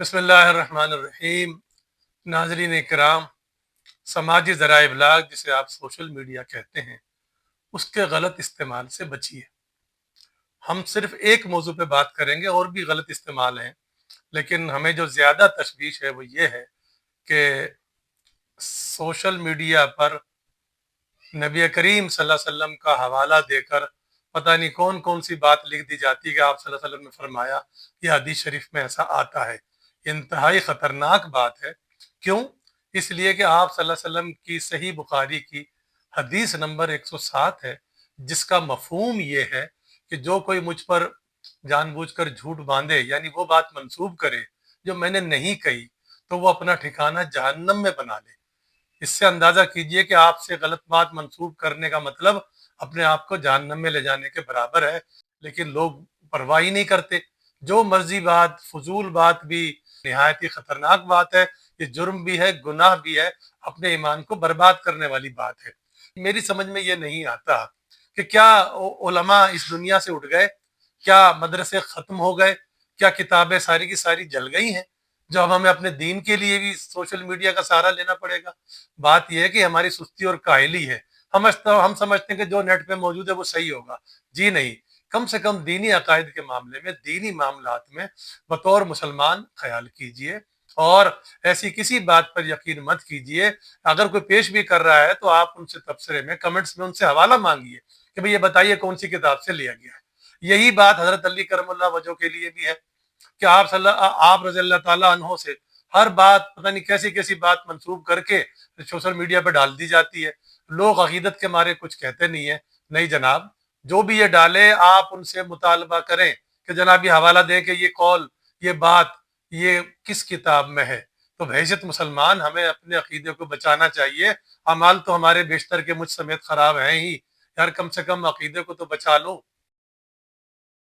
बिस्मिल्लाहिर्रहमानिर्रहीम। नाजरीन इकराम, समाजी ज़राए इब्लाग जिसे आप सोशल मीडिया कहते हैं, उसके गलत इस्तेमाल से बचिए। हम सिर्फ एक मौजू पे बात करेंगे, और भी गलत इस्तेमाल हैं, लेकिन हमें जो ज़्यादा तशवीश है वो ये है कि सोशल मीडिया पर नबी करीम सल्लल्लाहु अलैहि वसल्लम का हवाला देकर पता नहीं कौन कौन सी बात लिख दी जाती है कि आप सल्लल्लाहु अलैहि वसल्लम ने फरमाया, ये हदीस शरीफ में ऐसा आता है। इंतहाई ख़तरनाक बात है। क्यों? इसलिए कि आप सल्लल्लाहु अलैहि वसल्लम की सही बुखारी की हदीस नंबर 107 है, जिसका मफहूम ये है कि जो कोई मुझ पर जानबूझकर झूठ बांधे, यानी वो बात मंसूब करे जो मैंने नहीं कही, तो वो अपना ठिकाना जहन्नम में बना ले। इससे अंदाजा कीजिए कि आपसे गलत बात मंसूब करने का मतलब अपने आप को जहन्नम में ले जाने के बराबर है। लेकिन लोग परवाह ही नहीं करते। जो मर्जी बात, फजूल बात भी निहायत ही खतरनाक बात है। ये जुर्म भी है, गुनाह भी है, अपने ईमान को बर्बाद करने वाली बात है। मेरी समझ में ये नहीं आता कि क्या उलमा इस दुनिया से उठ गए, क्या मदरसे खत्म हो गए, क्या किताबें सारी की सारी जल गई हैं, जो अब हमें अपने दीन के लिए भी सोशल मीडिया का सहारा लेना पड़ेगा। बात यह है कि हमारी सुस्ती और काहली है। हम समझते हैं कि जो नेट पे मौजूद है वो सही होगा। जी नहीं। कम से कम दीनी अकायद के मामले में, दीनी मामलात में बतौर मुसलमान ख्याल कीजिए, और ऐसी किसी बात पर यकीन मत कीजिए। अगर कोई पेश भी कर रहा है तो आप उनसे तबसरे में, कमेंट्स में उनसे हवाला मांगिए कि भाई ये बताइए कौन सी किताब से लिया गया है। यही बात हजरत अली करमुल्लाह वजह के लिए भी है कि आप रज़ी अल्लाह ताला अन्हो से हर बात पता नहीं कैसी कैसी बात मंसूब करके सोशल मीडिया पर डाल दी जाती है। लोग अकीदत के मारे कुछ कहते नहीं है। नहीं जनाब, जो भी ये डाले आप उनसे मुतालबा करें कि जनाब ये हवाला दें कि ये कौल, ये बात, ये किस किताब में है। तो बहैसियत मुसलमान हमें अपने अकीदे को बचाना चाहिए। अमाल तो हमारे बेशतर के मुझ समेत खराब हैं ही। यार कम से कम अकीदे को तो बचा लो।